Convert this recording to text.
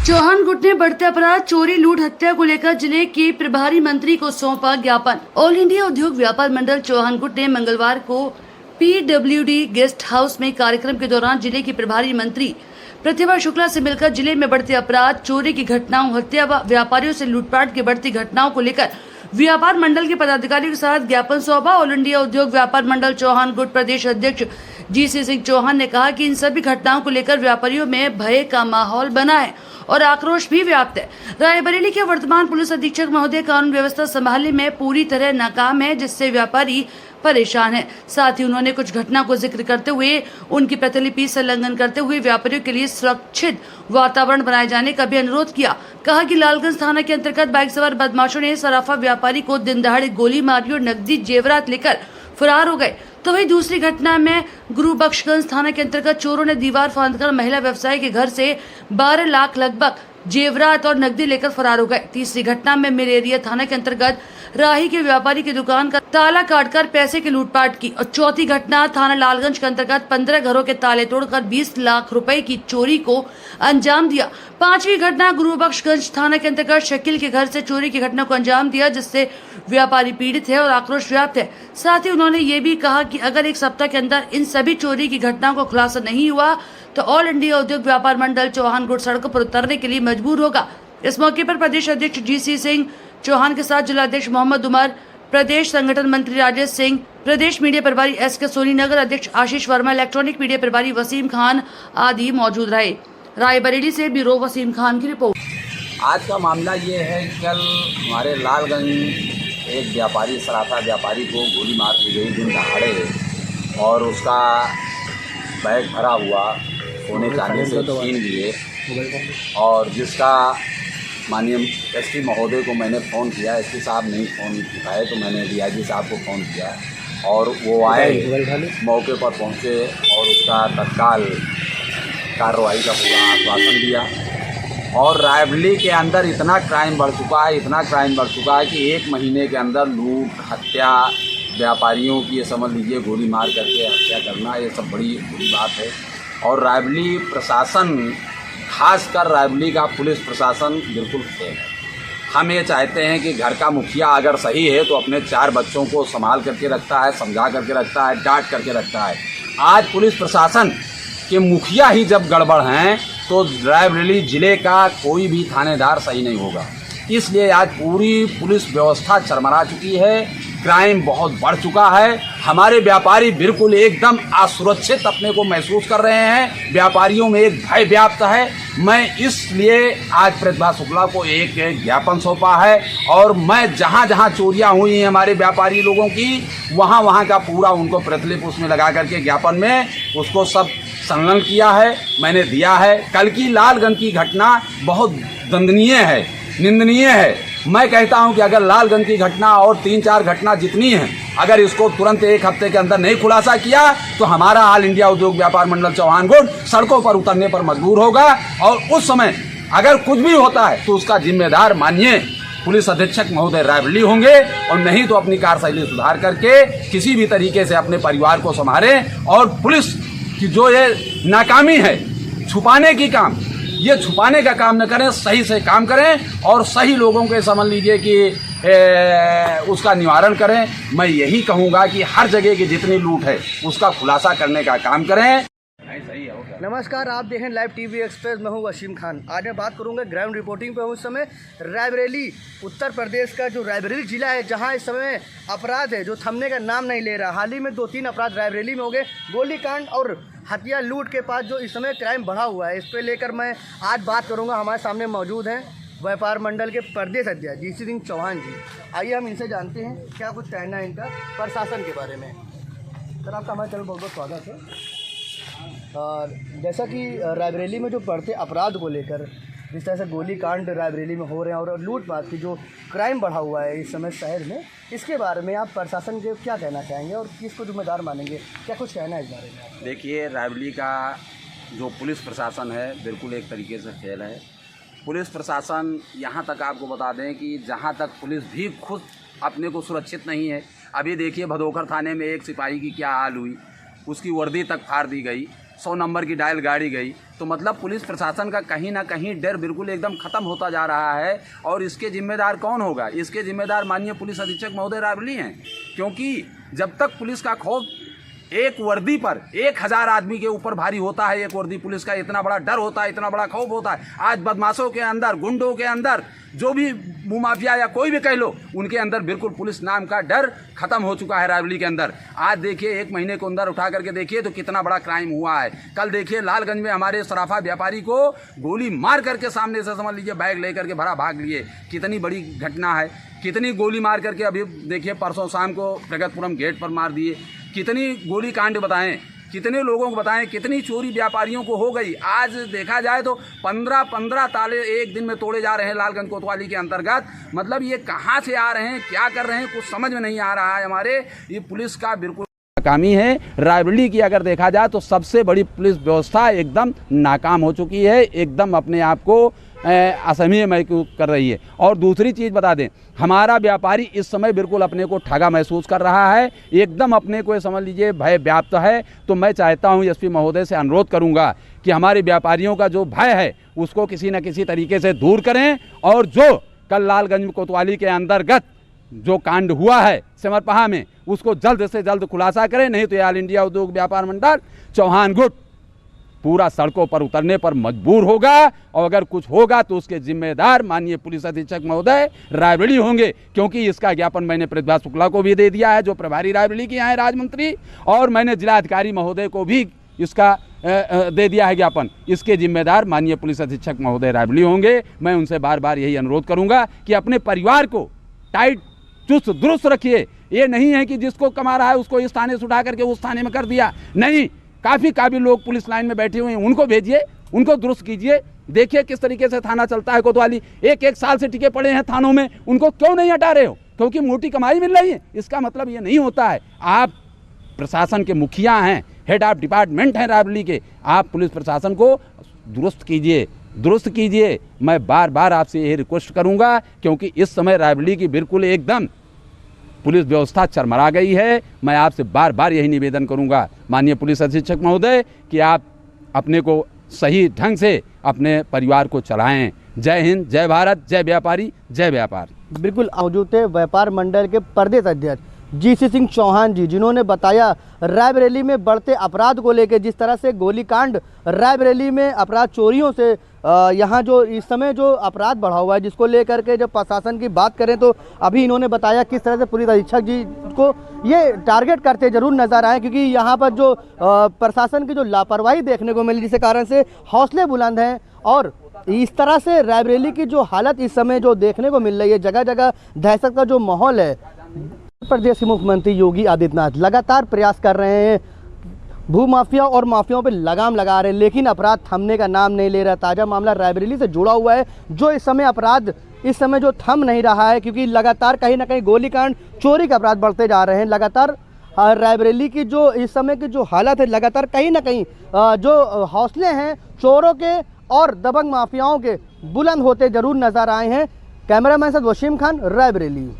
चौहान गुट ने बढ़ते अपराध, चोरी, लूट, हत्या को लेकर जिले के प्रभारी मंत्री को सौंपा ज्ञापन। ऑल इंडिया उद्योग व्यापार मंडल चौहान गुट ने मंगलवार को PWD गेस्ट हाउस में कार्यक्रम के दौरान जिले की प्रभारी मंत्री प्रतिभा शुक्ला से मिलकर जिले में बढ़ते अपराध, चोरी की घटनाओं, हत्या व व्यापारियों से लूटपाट की बढ़ती घटनाओं को लेकर व्यापार मंडल के पदाधिकारियों के साथ ज्ञापन सौंपा। ऑल इंडिया उद्योग व्यापार मंडल चौहान गुट प्रदेश अध्यक्ष GC सिंह चौहान ने कहा कि इन सभी घटनाओं को लेकर व्यापारियों में भय का माहौल बना है और आक्रोश भी व्याप्त है। रायबरेली के वर्तमान पुलिस अधीक्षक महोदय कानून व्यवस्था संभालने में पूरी तरह नाकाम है, जिससे व्यापारी परेशान है। साथ ही उन्होंने कुछ घटना को जिक्र करते हुए उनकी प्रतिलिपि संलग्न करते हुए व्यापारियों के लिए सुरक्षित वातावरण बनाए जाने का भी अनुरोध किया। कहा कि लालगंज थाना के अंतर्गत बाइक सवार बदमाशों ने सराफा व्यापारी को दिन दहाड़े गोली मारी और नकदी जेवरात लेकर फरार हो गए। तो वही दूसरी घटना में गुरु बख्शगंज थाना के अंतर्गत चोरों ने दीवार फांदकर महिला व्यवसायी के घर से 12 लाख लगभग जेवरात और नकदी लेकर फरार हो गए। तीसरी घटना में मिलेरिया थाना के अंतर्गत राही के व्यापारी की दुकान का ताला काटकर पैसे की लूटपाट की। और चौथी घटना थाना लालगंज के अंतर्गत 15 घरों के ताले तोड़कर 20 लाख रुपए की चोरी को अंजाम दिया। पांचवी घटना गुरु बख्शगंज थाना के अंतर्गत शकील के घर से चोरी की घटना को अंजाम दिया, जिससे व्यापारी पीड़ित है और आक्रोश व्याप्त है। साथ ही उन्होंने ये भी कहा कि अगर एक सप्ताह के अंदर इन सभी चोरी की घटनाओं को खुलासा नहीं हुआ तो ऑल इंडिया उद्योग व्यापार मंडल चौहान गुट सड़कों पर उतरने के लिए मजबूर होगा। इस मौके पर प्रदेश अध्यक्ष GC सिंह चौहान के साथ जिलाध्यक्ष मोहम्मद उमर, प्रदेश संगठन मंत्री राजेश सिंह, प्रदेश मीडिया प्रभारी SK सोनी, नगर अध्यक्ष आशीष वर्मा, इलेक्ट्रॉनिक मीडिया प्रभारी वसीम खान आदि मौजूद रहे। रायबरेली से ब्यूरो वसीम खान की रिपोर्ट। आज का मामला ये है कि कल हमारे लालगंज एक व्यापारी, सराफा व्यापारी को गोली मार दी गई दिन दहाड़े, और उसका बैग भरा हुआ सोने चांदी से छीन लिए, और जिसका माननीय SP महोदय को मैंने फ़ोन किया। SP साहब नहीं फ़ोन उठाए तो मैंने DIG साहब को फ़ोन किया और वो आए, मौके पर पहुँचे और उसका तत्काल कार्रवाई का पूरा आश्वासन दिया। और रायबरेली के अंदर इतना क्राइम बढ़ चुका है कि 1 महीने के अंदर लूट, हत्या, व्यापारियों की ये समझ लीजिए गोली मार करके हत्या करना, ये सब बड़ी बुरी बात है। और रायबरेली प्रशासन, खासकर रायबरेली का पुलिस प्रशासन बिल्कुल फेल है। हम ये चाहते हैं कि घर का मुखिया अगर सही है तो अपने 4 बच्चों को संभाल करके रखता है, समझा करके रखता है, डांट करके रखता है। आज पुलिस प्रशासन के मुखिया ही जब गड़बड़ हैं तो रायबरेली ज़िले का कोई भी थानेदार सही नहीं होगा। इसलिए आज पूरी पुलिस व्यवस्था चरमरा चुकी है, क्राइम बहुत बढ़ चुका है। हमारे व्यापारी बिल्कुल एकदम असुरक्षित अपने को महसूस कर रहे हैं, व्यापारियों में एक भय व्याप्त है। मैं इसलिए आज प्रतिभा शुक्ला को एक ज्ञापन सौंपा है, और मैं जहां जहां चोरियां हुई हैं हमारे व्यापारी लोगों की, वहां का पूरा उनको प्रतिलिपि उसमें लगा करके ज्ञापन में उसको सब संलग्न किया है, मैंने दिया है। कल की लालगंज की घटना बहुत दंडनीय है, निंदनीय है। मैं कहता हूं कि अगर लालगंज की घटना और 3-4 घटना जितनी हैं, अगर इसको तुरंत 1 हफ्ते के अंदर नहीं खुलासा किया तो हमारा ऑल इंडिया उद्योग व्यापार मंडल चौहान गुट सड़कों पर उतरने पर मजबूर होगा। और उस समय अगर कुछ भी होता है तो उसका जिम्मेदार माननीय पुलिस अधीक्षक महोदय रायबरेली होंगे, और नहीं तो अपनी कार्यशैली सुधार करके किसी भी तरीके से अपने परिवार को संभालें। और पुलिस की जो ये नाकामी है, छुपाने की काम, ये छुपाने का काम न करें, सही से काम करें और सही लोगों के समझ लीजिए कि उसका निवारण करें। मैं यही कहूँगा कि हर जगह की जितनी लूट है उसका खुलासा करने का काम करें। नमस्कार, आप देखें लाइव TV एक्सप्रेस। मैं हूं वसीम खान। आज मैं बात करूंगा ग्राउंड रिपोर्टिंग पे हूं। इस समय रायबरेली, उत्तर प्रदेश का जो रायबरेली जिला है, जहां इस समय अपराध है जो थमने का नाम नहीं ले रहा। हाल ही में 2-3 अपराध रायबरेली में हो गए, गोलीकांड और हत्या, लूट के पास जो इस समय क्राइम बढ़ा हुआ है, इस पर लेकर मैं आज बात करूँगा। हमारे सामने मौजूद हैं व्यापार मंडल के प्रदेश अध्यक्ष GC सिंह चौहान जी। आइए हम इनसे जानते हैं क्या कुछ कहना है इनका प्रशासन के बारे में। सर, आपका हमारे चैनल बहुत बहुत स्वागत है। और जैसा कि रायबरेली में जो बढ़ते अपराध को लेकर, जिस तरह से गोली कांड रायबरेली में हो रहे हैं और लूटपाट की जो क्राइम बढ़ा हुआ है इस समय शहर में, इसके बारे में आप प्रशासन के क्या कहना चाहेंगे और किसको जिम्मेदार मानेंगे? क्या कुछ कहना है इस बारे में? देखिए, रायबरेली का जो पुलिस प्रशासन है बिल्कुल एक तरीके से फेल है। पुलिस प्रशासन, यहाँ तक आपको बता दें कि जहाँ तक पुलिस भी खुद अपने को सुरक्षित नहीं है। अभी देखिए भदोकर थाने में एक सिपाही की क्या हाल हुई, उसकी वर्दी तक फाड़ दी गई, 100 नंबर की डायल गाड़ी गई। तो मतलब पुलिस प्रशासन का कहीं ना कहीं डर बिल्कुल एकदम ख़त्म होता जा रहा है। और इसके जिम्मेदार कौन होगा? इसके जिम्मेदार माननीय पुलिस अधीक्षक महोदय रायबरेली हैं, क्योंकि जब तक पुलिस का खौफ एक वर्दी पर 1000 आदमी के ऊपर भारी होता है, एक वर्दी पुलिस का इतना बड़ा डर होता है, इतना बड़ा खौफ होता है। आज बदमाशों के अंदर, गुंडों के अंदर, जो भी भूमाफिया या कोई भी कह लो, उनके अंदर बिल्कुल पुलिस नाम का डर खत्म हो चुका है रायबरेली के अंदर। आज देखिए 1 महीने को अंदर उठा करके देखिए तो कितना बड़ा क्राइम हुआ है। कल देखिए लालगंज में हमारे सराफा व्यापारी को गोली मार करके सामने से समझ लीजिए बैग लेकर के भरा भाग लिए। कितनी बड़ी घटना है, कितनी गोली मार करके अभी देखिए परसों शाम को प्रगतपुरम गेट पर मार दिए। कितनी गोली कांड बताएं, कितने लोगों को बताएं, कितनी चोरी व्यापारियों को हो गई। आज देखा जाए तो 15 ताले एक दिन में तोड़े जा रहे हैं लालगंज कोतवाली के अंतर्गत। मतलब ये कहाँ से आ रहे हैं, क्या कर रहे हैं, कुछ समझ में नहीं आ रहा है। हमारे ये पुलिस का बिल्कुल नाकामी है। रायबरेली की अगर देखा जाए तो सबसे बड़ी पुलिस व्यवस्था एकदम नाकाम हो चुकी है, एकदम अपने आप को असहनीय महसूस कर रही है। और दूसरी चीज़ बता दें, हमारा व्यापारी इस समय बिल्कुल अपने को ठगा महसूस कर रहा है, एकदम अपने को समझ लीजिए भय व्याप्त है। तो मैं चाहता हूं एसपी महोदय से अनुरोध करूंगा कि हमारे व्यापारियों का जो भय है उसको किसी न किसी तरीके से दूर करें। और जो कल लालगंज कोतवाली के अंतर्गत जो कांड हुआ है सिमरपहा में, उसको जल्द से जल्द खुलासा करें, नहीं तो ऑल इंडिया उद्योग व्यापार मंडल चौहान गुट पूरा सड़कों पर उतरने पर मजबूर होगा। और अगर कुछ होगा तो उसके जिम्मेदार माननीय पुलिस अधीक्षक महोदय रायबरेली होंगे, क्योंकि इसका ज्ञापन मैंने प्रतिभा शुक्ला को भी दे दिया है, जो प्रभारी रायबरेली के यहाँ है राज्य मंत्री, और मैंने जिलाधिकारी महोदय को भी इसका दे दिया है ज्ञापन। इसके जिम्मेदार माननीय पुलिस अधीक्षक महोदय रायबरेली होंगे। मैं उनसे बार बार यही अनुरोध करूंगा कि अपने परिवार को टाइट चुस्त दुरुस्त रखिए। ये नहीं है कि जिसको कमा रहा है उसको इस थाने से उठा करके उस थाने में कर दिया, नहीं। काफ़ी काबिल लोग पुलिस लाइन में बैठे हुए हैं, उनको भेजिए, उनको दुरुस्त कीजिए। देखिए किस तरीके से थाना चलता है कोतवाली, 1 साल से टिके पड़े हैं थानों में, उनको क्यों नहीं हटा रहे हो? क्योंकि मोटी कमाई मिल रही है। इसका मतलब ये नहीं होता है। आप प्रशासन के मुखिया हैं, हेड ऑफ डिपार्टमेंट हैं रायबरेली के, आप पुलिस प्रशासन को दुरुस्त कीजिए, दुरुस्त कीजिए। मैं बार बार आपसे यही रिक्वेस्ट करूँगा, क्योंकि इस समय रायबरेली की बिल्कुल एकदम पुलिस व्यवस्था चरमरा गई है। मैं आपसे बार बार यही निवेदन करूंगा माननीय पुलिस अधीक्षक महोदय कि आप अपने को सही ढंग से अपने परिवार को चलाएं। जय हिंद, जय भारत, जय व्यापारी, जय व्यापार। बिल्कुल मौजूद थे व्यापार मंडल के प्रदेश अध्यक्ष जीसी सिंह चौहान जी, जिन्होंने बताया रायबरेली में बढ़ते अपराध को लेकर, जिस तरह से गोलीकांड रायबरेली में अपराध चोरियों से यहाँ जो इस समय जो अपराध बढ़ा हुआ है, जिसको लेकर के जब प्रशासन की बात करें तो अभी इन्होंने बताया किस तरह से पुलिस अधीक्षक जी को ये टारगेट करते जरूर नजर आए, क्योंकि यहाँ पर जो प्रशासन की जो लापरवाही देखने को मिली, जिसके कारण से हौसले बुलंद हैं। और इस तरह से रायबरेली की जो हालत इस समय जो देखने को मिल रही है, जगह जगह दहशत का जो माहौल है। प्रदेश के मुख्यमंत्री योगी आदित्यनाथ लगातार प्रयास कर रहे हैं, भूमाफिया और माफियाओं पर लगाम लगा रहे हैं, लेकिन अपराध थमने का नाम नहीं ले रहा। ताज़ा मामला रायबरेली से जुड़ा हुआ है, जो इस समय अपराध इस समय जो थम नहीं रहा है, क्योंकि लगातार कहीं ना कहीं गोलीकांड, चोरी के अपराध बढ़ते जा रहे हैं। लगातार रायबरेली की जो इस समय की जो हालत है, लगातार कहीं ना कहीं जो हौसले हैं चोरों के और दबंग माफियाओं के बुलंद होते जरूर नजर आए हैं। कैमरामैन साथ वसीम खान, रायबरेली।